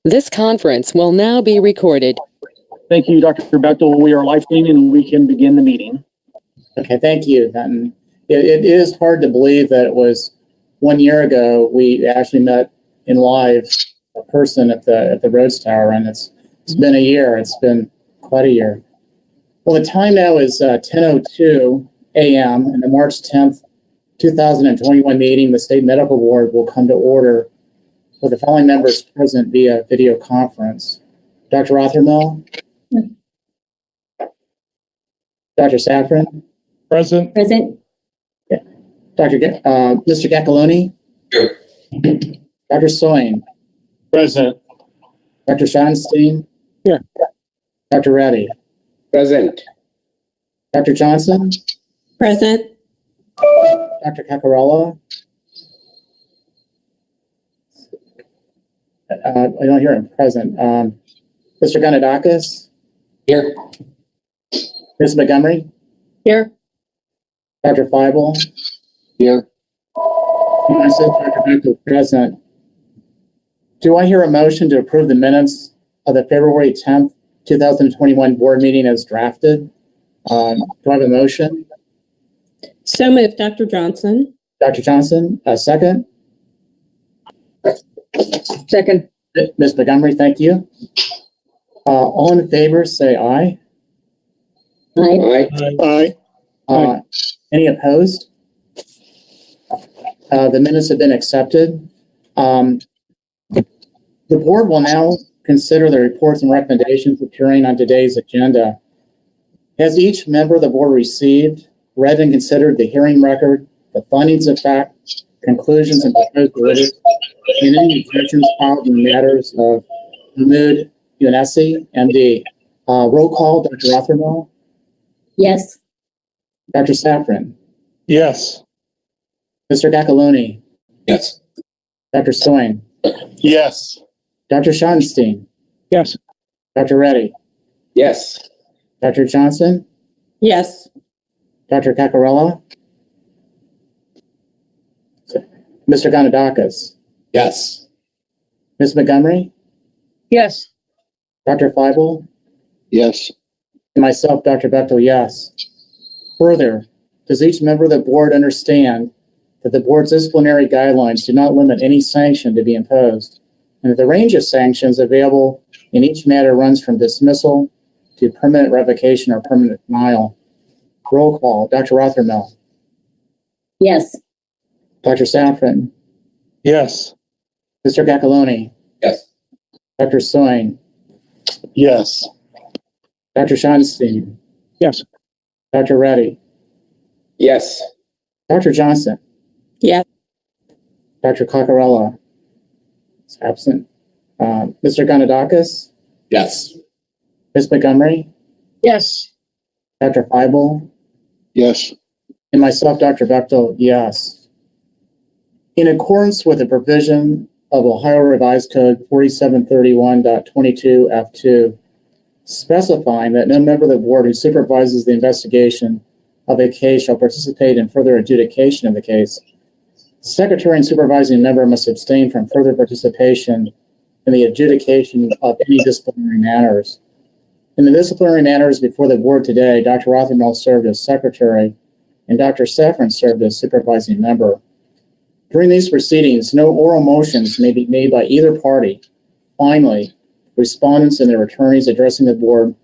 This conference will now be recorded. Thank you, Dr. Bechtel. We are live streaming and we can begin the meeting. Okay, thank you. It is hard to believe that it was 1 year ago we actually met in live a person at the Rhodes Tower, and it's been a year. It's been quite a year. Well, the time now is 10:02 a.m. and the March 10th, 2021 meeting, the State Medical Board will come to order with the following members present via video conference. Dr. Rothermel? Dr. Safran? Present. Present. Mr. Gaccaloni? Here. Dr. Soin? Present. Dr. Schottenstein? Here. Dr. Reddy? Present. Dr. Johnson? Present. Dr. Cacarella? I don't hear him present. Mr. Ganadakis? Here. Ms. Montgomery? Here. Dr. Feibel? Here. Myself, Dr. Bechtel, present. Do I hear a motion to approve the minutes of the February 10th, 2021 board meeting as drafted? Do I have a motion? So moved, Dr. Johnson. Dr. Johnson, a second? Second. Ms. Montgomery, thank you. All in favor, say aye. Aye. Aye. Any opposed? The minutes have been accepted. The board will now consider the reports and recommendations appearing on today's agenda. Has each member of the board received, read, and considered the hearing record, the findings of fact, conclusions, and proposed orders, and any objections filed in matters of Mahmoud Younessi, MD? Roll call, Dr. Rothermel? Yes. Dr. Safran? Yes. Mr. Gaccaloni? Yes. Dr. Soin? Yes. Dr. Schottenstein? Yes. Dr. Reddy? Yes. Dr. Johnson? Yes. Dr. Cacarella? Mr. Ganadakis? Yes. Ms. Montgomery? Yes. Dr. Feibel? Yes. And myself, Dr. Bechtel, yes. Further, does each member of the board understand that the board's disciplinary guidelines do not limit any sanction to be imposed, and that the range of sanctions available in each matter runs from dismissal to permanent revocation or permanent denial? Roll call, Dr. Rothermel? Yes. Dr. Safran? Yes. Mr. Gaccaloni? Yes. Dr. Soin? Yes. Dr. Schottenstein? Yes. Dr. Reddy? Yes. Dr. Johnson? Yes. Dr. Cacarella is absent. Mr. Ganadakis? Yes. Ms. Montgomery? Yes. Dr. Feibel? Yes. And myself, Dr. Bechtel, yes. In accordance with the provision of Ohio Revised Code 4731.22F2, specifying that no member of the board who supervises the investigation of a case shall participate in further adjudication of the case, the secretary and supervising member must abstain from further participation in the adjudication of any disciplinary matters. In the disciplinary matters before the board today, Dr. Rothermel served as secretary and Dr. Safran served as supervising member. During these proceedings, no oral motions may be made by either party. Finally, respondents and their attorneys addressing the board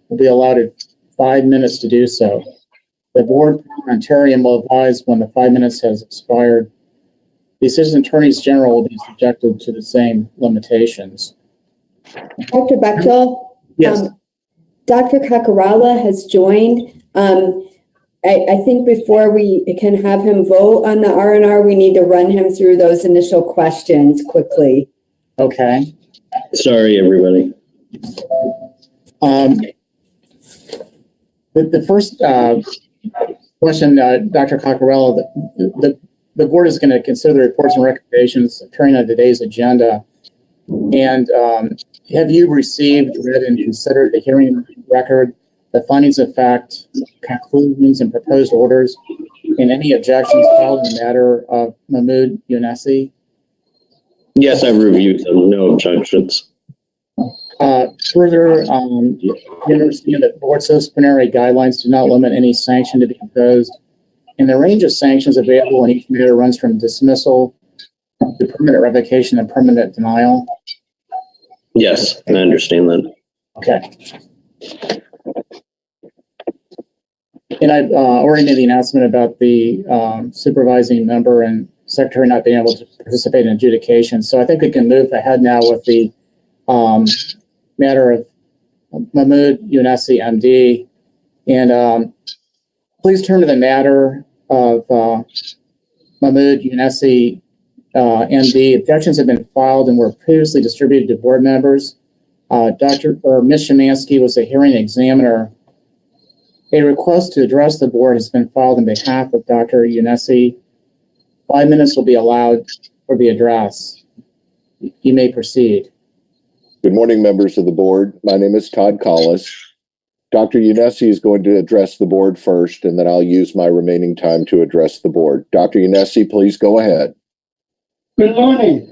will be allotted 5 minutes to do so. The board parliamentarian will advise when the 5 minutes has expired. The assistant attorneys general will be subjected to the same limitations. Dr. Bechtel, Yes. Dr. Cacarella has joined. I think before we can have him vote on the R&R, we need to run him through those initial questions quickly. Okay. Sorry, everybody. The first question, Dr. Cacarella, the board is going to consider the reports and recommendations appearing on today's agenda. And have you received, read, and considered the hearing record, the findings of fact, conclusions, and proposed orders, and any objections filed in the matter of Mahmoud Younessi? Yes, I've reviewed them. No objections. Further, you understand that board disciplinary guidelines do not limit any sanction to be imposed, and the range of sanctions available in each matter runs from dismissal to permanent revocation and permanent denial. Yes, I understand that. Okay. And I already made the announcement about the supervising member and secretary not being able to participate in adjudication. So I think we can move ahead now with the matter of Mahmoud Younesi, MD. And please turn to the matter of Mahmoud Younesi, MD. Objections have been filed and were previously distributed to board members. Ms. Szymanski was a hearing examiner. A request to address the board has been filed on behalf of Dr. Younesi. 5 minutes will be allowed for the address. You may proceed. Good morning, members of the board. My name is Todd Collis. Dr. Younesi is going to address the board first, and then I'll use my remaining time to address the board. Dr. Younesi, please go ahead. Good morning.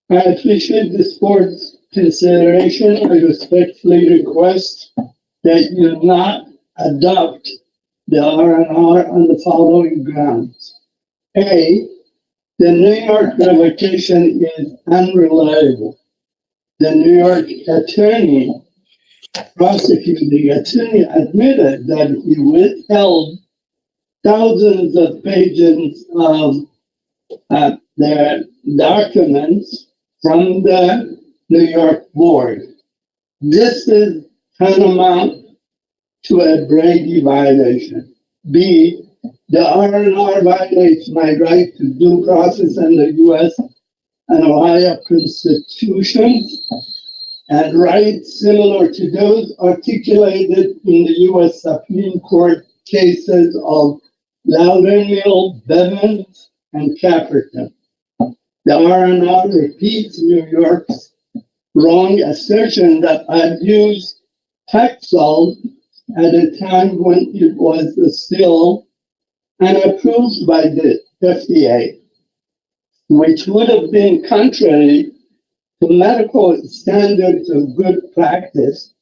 I appreciate this board's consideration. I respectfully request that you not adopt the R&R on the following grounds. A, the New York revocation is unreliable. The New York prosecuting attorney admitted that he withheld thousands of pages of their documents from the New York board. This is tantamount to a Brady violation. B, the R&R violates my right to due process under the U.S. and Ohio constitutions and rights similar to those articulated in the U.S. Supreme Court cases of Loudermill, Bevins, and Caperton. The R&R repeats New York's wrong assertion that I used Taxol at a time when it was still unapproved by the FDA, which would have been contrary to medical standards of good practice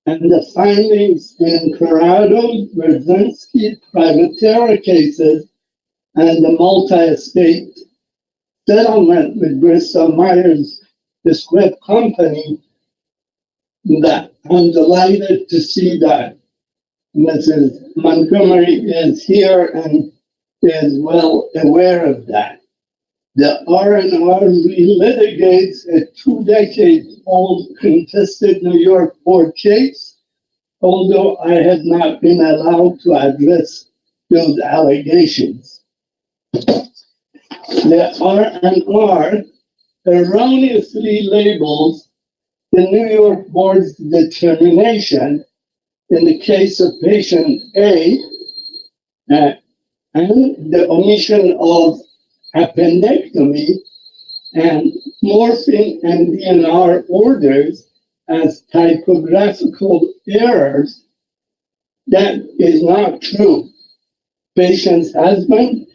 and the findings in Corrado, Brzezinski, Privatera cases, and the multi-estate settlement with Bristol Myers Squibb Company. That I'm delighted to see that Mrs. Montgomery is here and is well aware of that. The R&R relitigates a 2-decade-old contested New York board case, although I had not been allowed to address those allegations. The R&R erroneously labels the New York board's determination in the case of patient A and the omission of appendectomy and morphine and DNR orders as typographical errors. That is not true. Patient's husband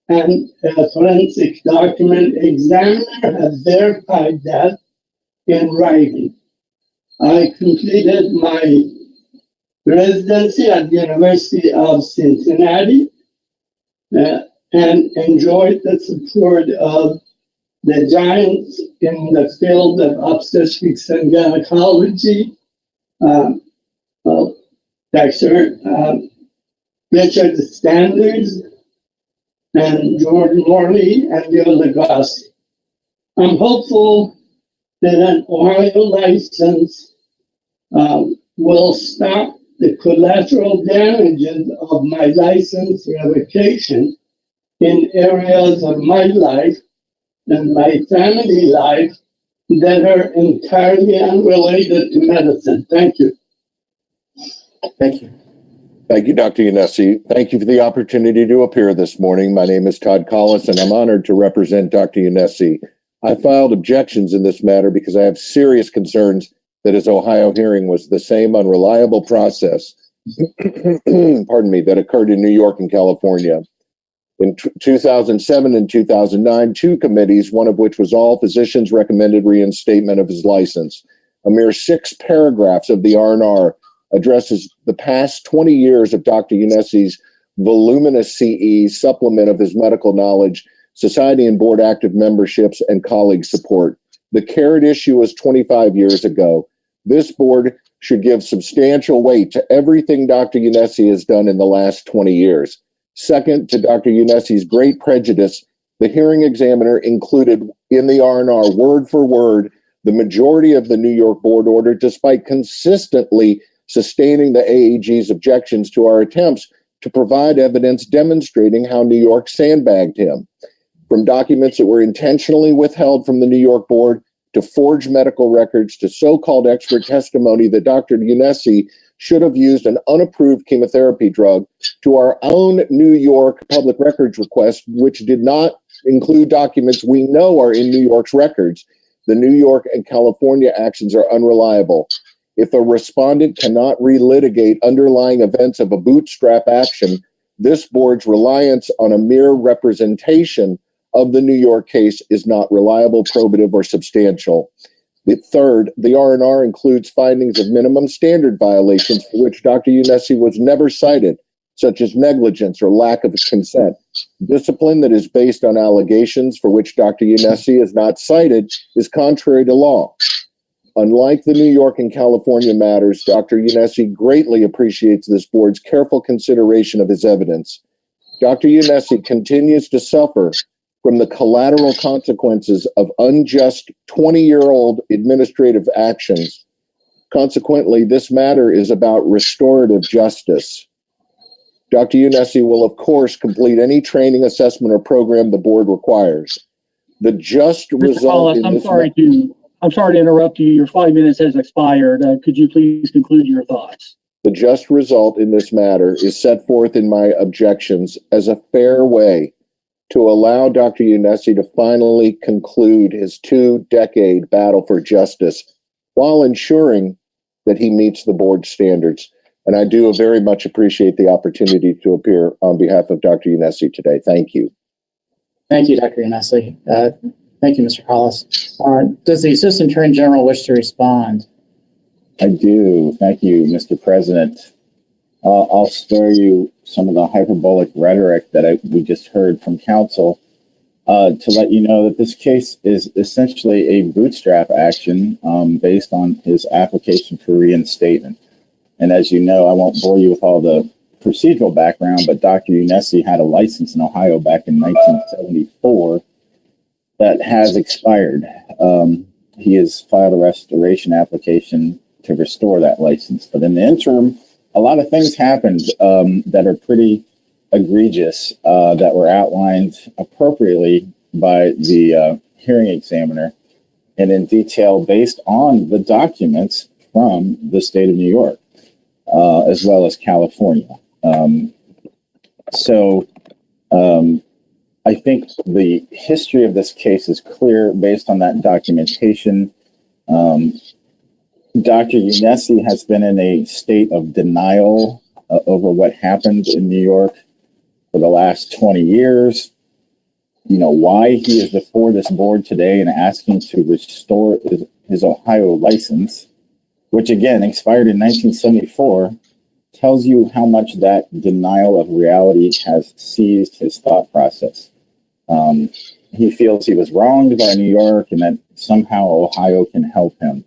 and a forensic document examiner have verified that in writing. I completed my residency at the University of Cincinnati and enjoyed the support of the giants in the field of obstetrics and gynecology, Dr. Richard Standards and Jordan Morley and Leo Legassi. I'm hopeful that an Ohio license will stop the collateral damages of my license revocation in areas of my life and my family life that are entirely unrelated to medicine. Thank you. Thank you. Thank you, Dr. Younesi. Thank you for the opportunity to appear this morning. My name is Todd Collis, and I'm honored to represent Dr. Younesi. I filed objections in this matter because I have serious concerns that his Ohio hearing was the same unreliable process, pardon me, that occurred in New York and California. In 2007 and 2009, 2 committees, one of which was all physicians, recommended reinstatement of his license. A mere 6 paragraphs of the R&R addresses the past 20 years of Dr. Unnessi's voluminous CE supplement of his medical knowledge, society and board active memberships, and colleague support. The carrot issue was 25 years ago. This board should give substantial weight to everything Dr. Unnessi has done in the last 20 years. Second, to Dr. Unnessi's great prejudice, the hearing examiner included in the R&R word for word the majority of the New York board order, despite consistently sustaining the AAG's objections to our attempts to provide evidence demonstrating how New York sandbagged him. From documents that were intentionally withheld from the New York board, to forged medical records, to so-called expert testimony that Dr. Unnessi should have used an unapproved chemotherapy drug, to our own New York public records request, which did not include documents we know are in New York's records. The New York and California actions are unreliable. If a respondent cannot relitigate underlying events of a bootstrap action, this board's reliance on a mere representation of the New York case is not reliable, probative, or substantial. The third, the R&R includes findings of minimum standard violations for which Dr. Unnessi was never cited, such as negligence or lack of consent. Discipline that is based on allegations for which Dr. Unnessi is not cited is contrary to law. Unlike the New York and California matters, Dr. Unnessi greatly appreciates this board's careful consideration of his evidence. Dr. Unnessi continues to suffer from the collateral consequences of unjust 20-year-old administrative actions. Consequently, this matter is about restorative justice. Dr. Unnessi will, of course, complete any training, assessment, or program the board requires. The just Mr. result Collis, in this I'm sorry to interrupt you. Your 5 minutes has expired. Could you please conclude your thoughts? The just result in this matter is set forth in my objections as a fair way to allow Dr. Unnessi to finally conclude his 2-decade battle for justice while ensuring that he meets the board standards. And I do very much appreciate the opportunity to appear on behalf of Dr. Unnessi today. Thank you. Thank you, Dr. Unnesi. Thank you, Mr. Collis. Does the Assistant Attorney General wish to respond? I do. Thank you, Mr. President. I'll spare you some of the hyperbolic rhetoric that we just heard from counsel to let you know that this case is essentially a bootstrap action based on his application for reinstatement. And as you know, I won't bore you with all the procedural background, but Dr. Unnessi had a license in Ohio back in 1974 that has expired. He has filed a restoration application to restore that license. But in the interim, a lot of things happened that are pretty egregious that were outlined appropriately by the hearing examiner and in detail based on the documents from the state of New York, as well as California. I think the history of this case is clear based on that documentation. Dr. Unnessi has been in a state of denial over what happened in New York for the last 20 years. You know, why he is before this board today and asking to restore his Ohio license, which again expired in 1974, tells you how much that denial of reality has seized his thought process. He feels he was wronged by New York and that somehow Ohio can help him.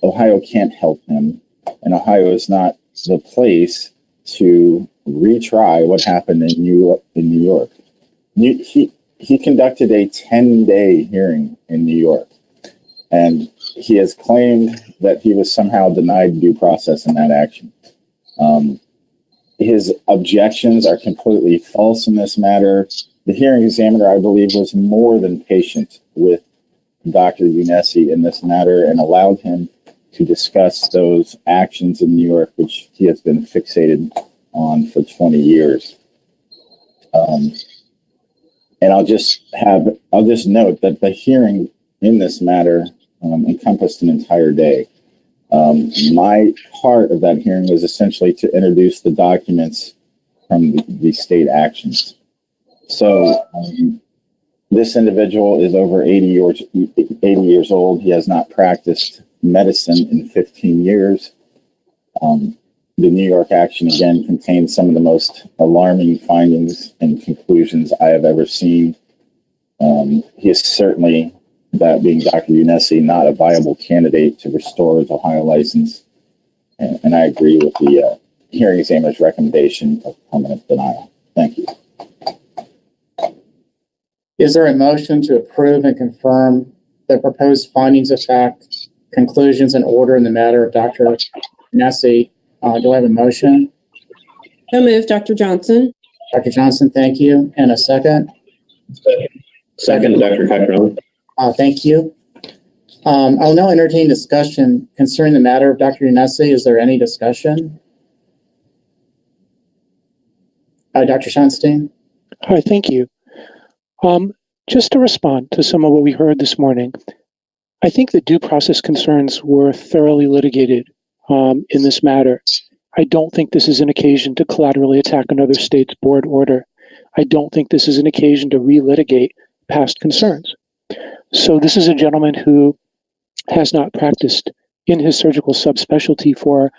Ohio can't help him, and Ohio is not the place to retry what happened in New York. He conducted a 10-day hearing in New York, and he has claimed that he was somehow denied due process in that action. His objections are completely false in this matter. The hearing examiner, I believe, was more than patient with Dr. Unnessi in this matter and allowed him to discuss those actions in New York, which he has been fixated on for 20 years. And I'll just note that the hearing in this matter encompassed an entire day. My part of that hearing was essentially to introduce the documents from the state actions. So this individual is over 80 years old. He has not practiced medicine in 15 years. The New York action again contains some of the most alarming findings and conclusions I have ever seen. He is certainly, that being Dr. Unessi, not a viable candidate to restore his Ohio license. And I agree with the hearing examiner's recommendation of permanent denial. Thank you. Is there a motion to approve and confirm the proposed findings of fact, conclusions, and order in the matter of Dr. Unessi? Do I have a motion? So moved, Dr. Johnson. Dr. Johnson, thank you. And a second? Second, Dr. Cockrell. Thank you. I'll now entertain discussion concerning the matter of Dr. Unessi. Is there any discussion? Dr. Schottenstein? Hi, thank you. Just to respond to some of what we heard this morning, I think the due process concerns were thoroughly litigated in this matter. I don't think this is an occasion to collaterally attack another state's board order. I don't think this is an occasion to relitigate past concerns. So this is a gentleman who has not practiced in his surgical subspecialty for,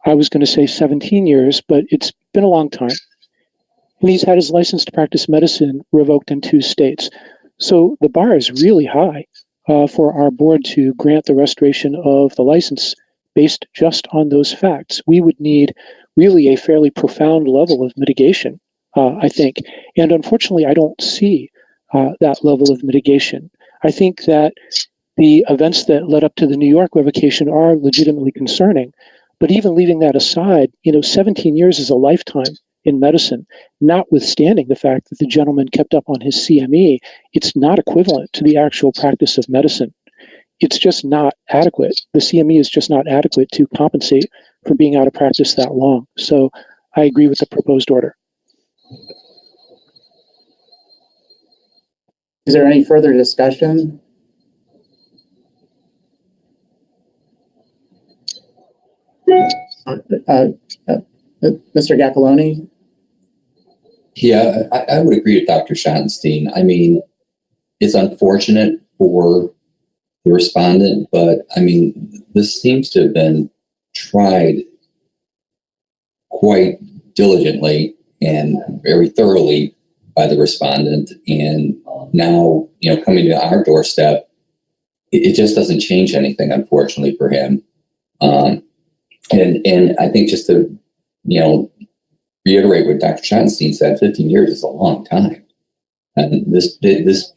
I was going to say 17 years, but it's been a long time. And he's had his license to practice medicine revoked in 2 states. So the bar is really high for our board to grant the restoration of the license based just on those facts. We would need really a fairly profound level of mitigation, I think. And unfortunately, I don't see that level of mitigation. I think that the events that led up to the New York revocation are legitimately concerning. But even leaving that aside, 17 years is a lifetime in medicine, notwithstanding the fact that the gentleman kept up on his CME. It's not equivalent to the actual practice of medicine. It's just not adequate. The CME is just not adequate to compensate for being out of practice that long. So I agree with the proposed order. Is there any further discussion? Mr. Gaccalone? Yeah, I would agree with Dr. Schottenstein. I mean, it's unfortunate for the respondent, but I mean, this seems to have been tried quite diligently and very thoroughly by the respondent. And now, coming to our doorstep, it just doesn't change anything, unfortunately, for him. And I think just to, reiterate what Dr. Schottenstein said, 15 years is a long time. And this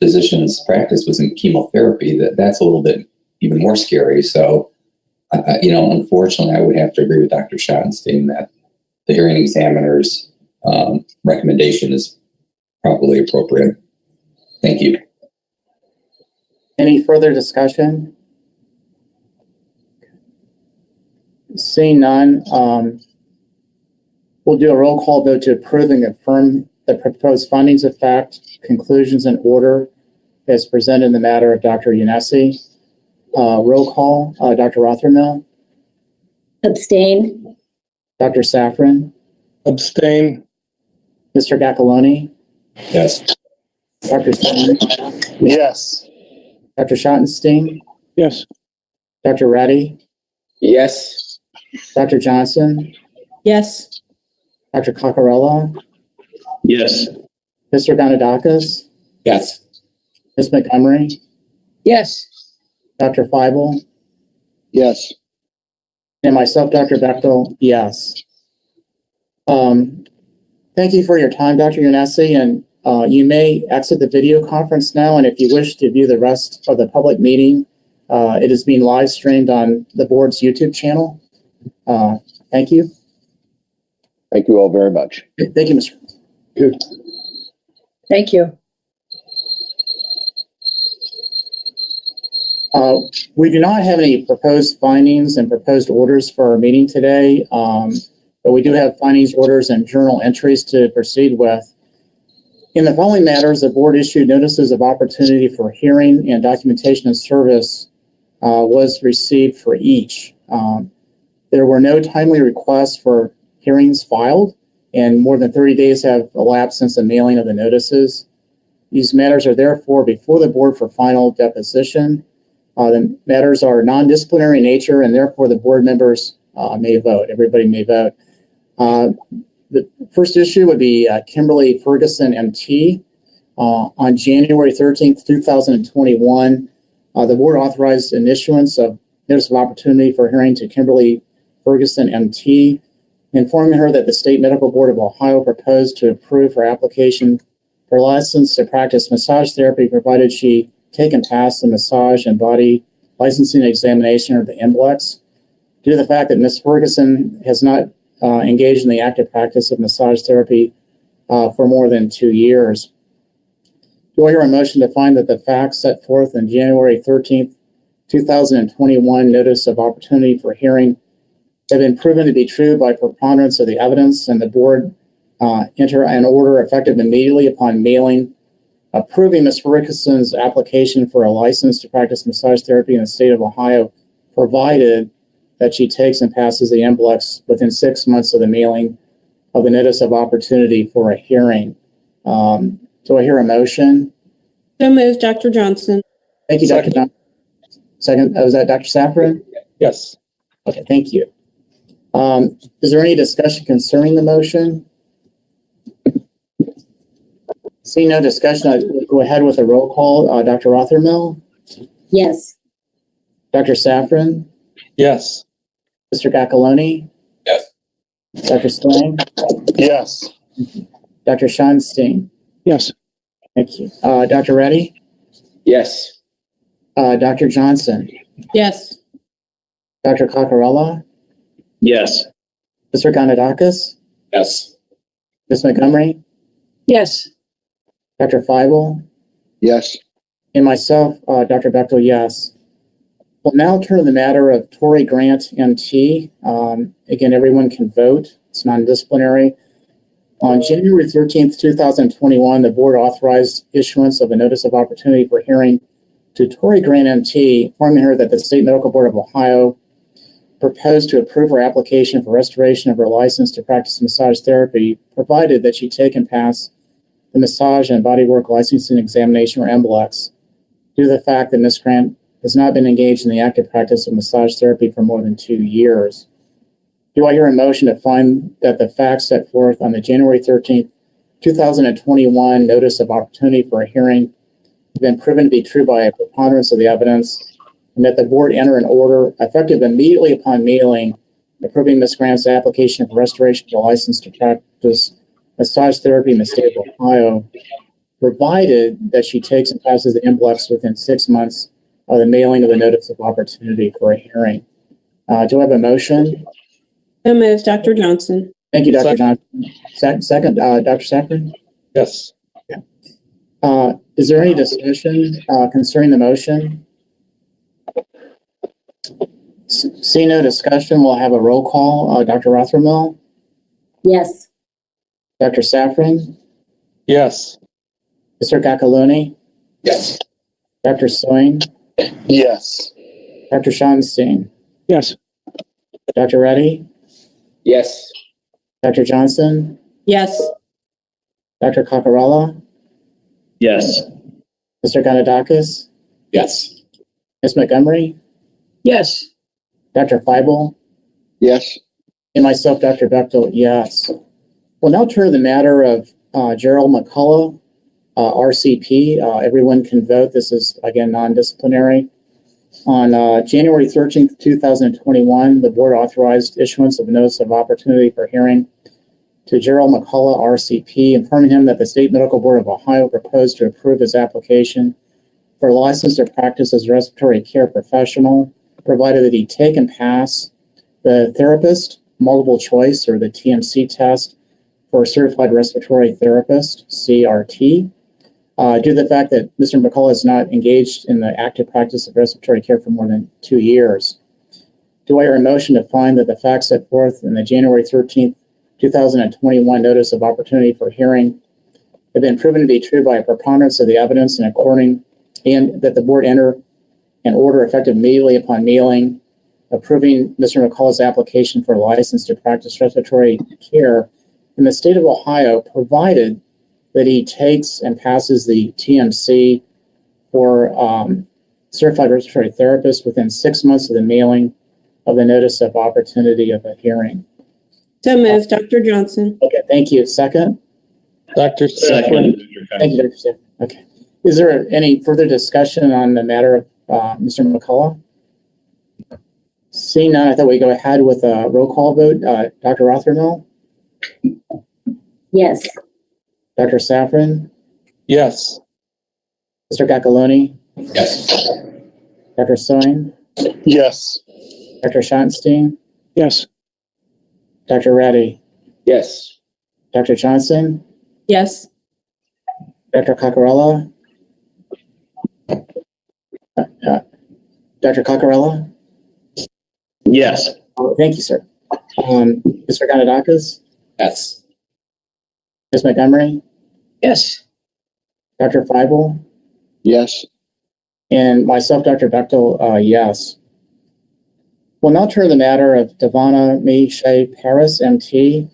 physician's practice was in chemotherapy. That's a little bit even more scary. So, unfortunately, I would have to agree with Dr. Schottenstein that the hearing examiner's recommendation is probably appropriate. Thank you. Any further discussion? Seeing none, we'll do a roll call vote to approve and confirm the proposed findings of fact, conclusions, and order as presented in the matter of Dr. Unessi. Roll call, Dr. Rothermill. Abstain. Dr. Safran. Abstain. Mr. Gaccalone. Yes. Dr. Stein. Yes. Dr. Schottenstein. Yes. Dr. Reddy. Yes. Dr. Johnson. Yes. Dr. Coccarella. Yes. Mr. Ganadakis. Yes. Ms. Montgomery. Yes. Dr. Feibel. Yes. And myself, Dr. Bechtel, yes. Thank you for your time, Dr. Unessi, and you may exit the video conference now, and if you wish to view the rest of the public meeting, it is being live streamed on the board's YouTube channel. Thank you. Thank you all very much. Thank you, Mr. Thank you. We do not have any proposed findings and proposed orders for our meeting today, but we do have findings, orders, and journal entries to proceed with. In the following matters, the board issued notices of opportunity for hearing, and documentation of service was received for each. There were no timely requests for hearings filed, and more than 30 days have elapsed since the mailing of the notices. These matters are therefore before the board for final deposition. The matters are non-disciplinary in nature, and therefore the board members may vote. Everybody may vote. The first issue would be Kimberly Ferguson, MT. On January 13th, 2021, the board authorized an issuance of notice of opportunity for hearing to Kimberly Ferguson, MT, informing her that the State Medical Board of Ohio proposed to approve her application for license to practice massage therapy, provided she take and pass the massage and body licensing examination, or the MBLEX. Due to the fact that Ms. Ferguson has not engaged in the active practice of massage therapy for more than 2 years. Do I hear a motion to find that the facts set forth in January 13th, 2021 notice of opportunity for hearing have been proven to be true by preponderance of the evidence, and the board enter an order effective immediately upon mailing approving Ms. Ferguson's application for a license to practice massage therapy in the state of Ohio, provided that she takes and passes the MBLEX within 6 months of the mailing of the notice of opportunity for a hearing. Do I hear a motion? So moved, Dr. Johnson. Thank you, Dr. Johnson. Second, was that Dr. Safran? Yes. Okay, thank you. Is there any discussion concerning the motion? Seeing no discussion, I'll go ahead with a roll call. Dr. Rothermill, Yes. Dr. Safran, Yes. Mr. Gacaloni, Yes. Dr. Slang, Yes. Dr. Schonstein. Yes. Thank you. Dr. Reddy, Yes. Dr. Johnson, Yes. Dr. Coccarella, Yes. Mr. Ganadakis, Yes. Ms. Montgomery, Yes. Dr. Feibel, Yes. and myself, Dr. Bechtel, yes. We'll now turn to the matter of Tory Grant, MT. Again, everyone can vote. It's non-disciplinary. On January 13th, 2021, the board authorized issuance of a notice of opportunity for hearing to Tory Grant, MT, informing her that the State Medical Board of Ohio proposed to approve her application for restoration of her license to practice massage therapy, provided that she take and pass the massage and bodywork licensing examination, or MBLEX, due to the fact that Ms. Grant has not been engaged in the active practice of massage therapy for more than 2 years. Do I hear a motion to find that the facts set forth on the January 13th, 2021 notice of opportunity for a hearing have been proven to be true by a preponderance of the evidence, and that the board enter an order effective immediately upon mailing approving Ms. Grant's application for restoration of the license to practice massage therapy in the state of Ohio, provided that she takes and passes the MBLEX within 6 months of the mailing of the notice of opportunity for a hearing. Do I have a motion? So moved, Dr. Johnson. Thank you, Dr. Johnson. Second, Dr. Safran? Yes. Is there any discussion concerning the motion? See no discussion, we'll have a roll call. Dr. Rothermill, Yes. Dr. Safran, Yes. Mr. Gacaloni, Yes. Dr. Soin, Yes. Dr. Schonstein, Yes. Dr. Reddy, Yes. Dr. Johnson, Yes. Dr. Coccarella, Yes. Mr. Ganadakis, Yes. Ms. Montgomery, Yes. Dr. Feibel, Yes. and myself, Dr. Bechtel, yes. We'll now turn to the matter of Gerald McCullough, RCP. Everyone can vote. This is, again, non-disciplinary. On January 13th, 2021, the board authorized issuance of a notice of opportunity for hearing to Gerald McCullough, RCP, informing him that the State Medical Board of Ohio proposed to approve his application for a license to practice as a respiratory care professional, provided that he take and pass the therapist multiple choice, or the TMC test, for a certified respiratory therapist, CRT. Due to the fact that Mr. McCullough is not engaged in the active practice of respiratory care for more than 2 years. Do I hear a motion to find that the facts set forth in the January 13th, 2021 notice of opportunity for hearing have been proven to be true by a preponderance of the evidence, and that the board enter an order effective immediately upon mailing approving Mr. McCullough's application for a license to practice respiratory care in the state of Ohio, provided that he takes and passes the TMC for certified respiratory therapist within 6 months of the mailing of the notice of opportunity of a hearing. So moved, Dr. Johnson. Okay, thank you. Second? Dr. Second. Thank you, Dr. Safran. Okay. Is there any further discussion on the matter of Mr. McCullough? Seeing none, I thought we'd go ahead with a roll call vote. Dr. Rothermel, Yes. Dr. Safran, Yes. Mr. Gacaloni, Yes. Dr. Soin, Yes. Dr. Schottenstein, Yes. Dr. Reddy, Yes. Dr. Johnson, Yes. Dr. Coccarella, Dr. Coccarella. Yes. Thank you, sir. Mr. Ganadakis, Yes. Ms. Montgomery, Yes. Dr. Feibel, Yes. and myself, Dr. Bechtel, yes. We'll now turn to the matter of Devana May Shea Paris, MT.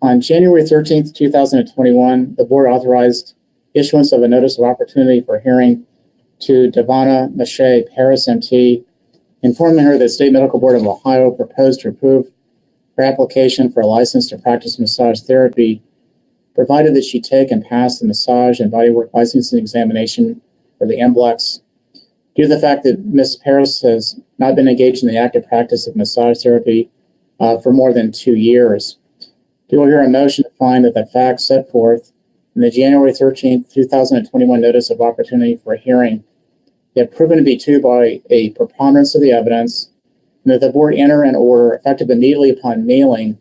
On January 13th, 2021, the board authorized issuance of a notice of opportunity for hearing to Devana Mache Paris, MT, informing her that the State Medical Board of Ohio proposed to approve her application for a license to practice massage therapy, provided that she take and pass the massage and bodywork licensing examination for the MBLEX. Due to the fact that Ms. Paris has not been engaged in the active practice of massage therapy for more than 2 years, do I hear a motion to find that the facts set forth in the January 13th, 2021 notice of opportunity for a hearing have proven to be true by a preponderance of the evidence, and that the board enter an order effective immediately upon mailing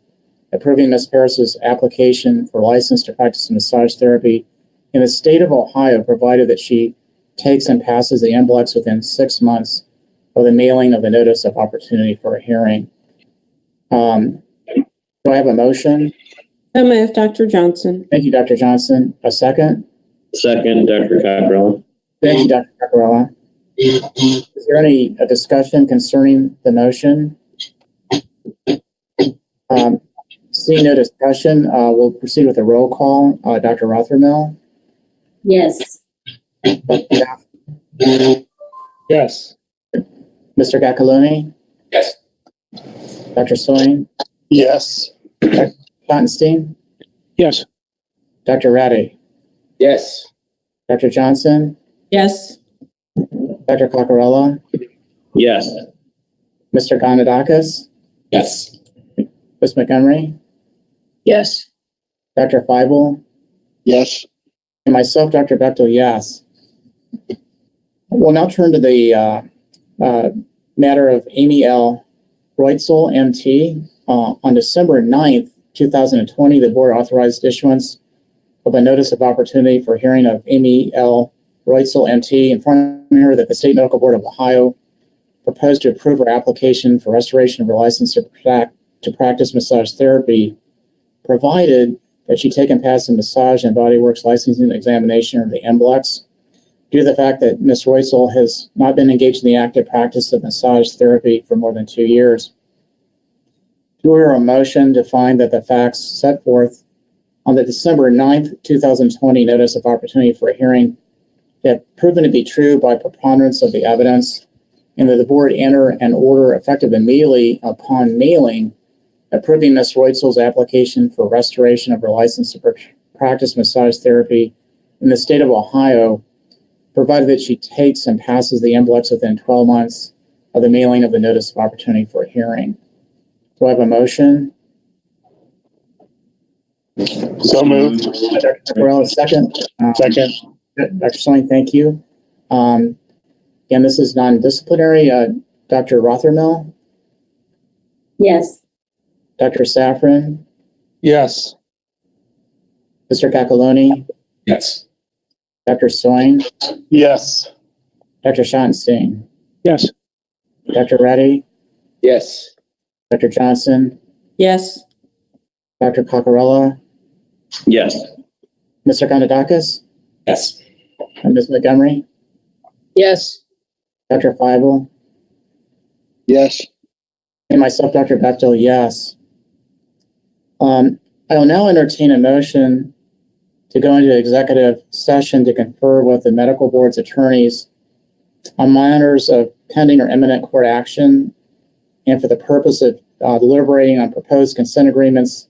approving Ms. Paris's application for license to practice massage therapy in the state of Ohio, provided that she takes and passes the MBLEX within 6 months of the mailing of the notice of opportunity for a hearing. Do I have a motion? So moved, Dr. Johnson. Thank you, Dr. Johnson. A second? Second, Dr. Cockrell. Thank you, Dr. Coccarella. Is there any discussion concerning the motion? Seeing no discussion, we'll proceed with a roll call. Dr. Rothermel, Yes. Yes. Mr. Gacaloni, Yes. Dr. Soin, Yes. Schottenstein, Yes. Dr. Reddy, Yes. Dr. Johnson, Yes. Dr. Coccarella, Yes. Mr. Ganadakis, Yes. Ms. Montgomery, Yes. Dr. Feibel, Yes. and myself, Dr. Bechtel, yes. We'll now turn to the matter of Amy L. Reutzel, MT. On December 9th, 2020, the board authorized issuance of a notice of opportunity for hearing of Amy L. Reutzel, MT, informing her that the State Medical Board of Ohio proposed to approve her application for restoration of her license to practice massage therapy, provided that she take and pass the massage and bodyworks licensing examination, or the MBLEX. Due to the fact that Ms. Reutzel has not been engaged in the active practice of massage therapy for more than 2 years, do I hear a motion to find that the facts set forth on the December 9th, 2020 notice of opportunity for a hearing have proven to be true by preponderance of the evidence, and that the board enter an order effective immediately upon mailing approving Ms. Reutzel's application for restoration of her license to practice massage therapy in the state of Ohio, provided that she takes and passes the MBLEX within 12 months of the mailing of the notice of opportunity for a hearing. Do I have a motion? So moved. Dr. Coccarella, second. Second. Dr. Soin, thank you. Again, this is non-disciplinary. Dr. Rothermel, Yes. Dr. Safran, Yes. Mr. Cacaloni, Yes. Dr. Soin, Yes. Dr. Schottenstein, Yes. Dr. Reddy, Yes. Dr. Johnson, Yes. Dr. Coccarella, Yes. Mr. Ganadakis, Yes. and Ms. Montgomery, Yes. Dr. Feibel, Yes. and myself, Dr. Bechtel, yes. I will now entertain a motion to go into executive session to confer with the medical board's attorneys on matters of pending or imminent court action, and for the purpose of deliberating on proposed consent agreements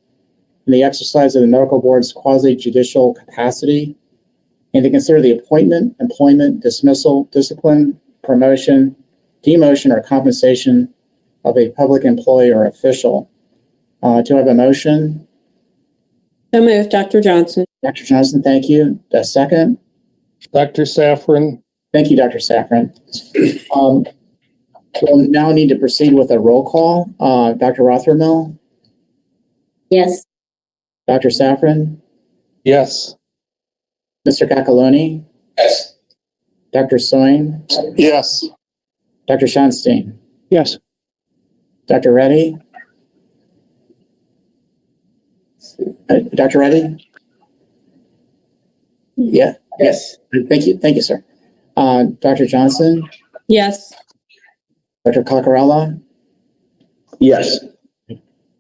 in the exercise of the medical board's quasi-judicial capacity, and to consider the appointment, employment, dismissal, discipline, promotion, demotion, or compensation of a public employee or official. Do I have a motion? So moved, Dr. Johnson. Dr. Johnson, thank you. A second? Dr. Safran? Thank you, Dr. Safran. We'll now need to proceed with a roll call. Dr. Rothermill, Yes. Dr. Safran, Yes. Mr. Cacaloni, Yes. Dr. Soin, Yes. Dr. Schonstein, Yes. Dr. Reddy. Dr. Reddy? Yeah. Yes. Thank you. Thank you, sir. Dr. Johnson, Yes. Dr. Coccarella, Yes.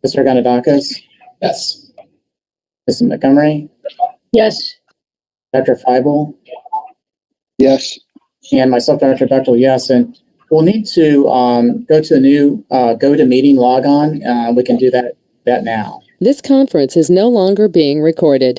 Mr. Ganadakis, Yes. Mrs. Montgomery, Yes. Dr. Feibel, Yes. and myself, Dr. Bechtel, yes. And we'll need to go to a new GoToMeeting logon. We can do that now. This conference is no longer being recorded.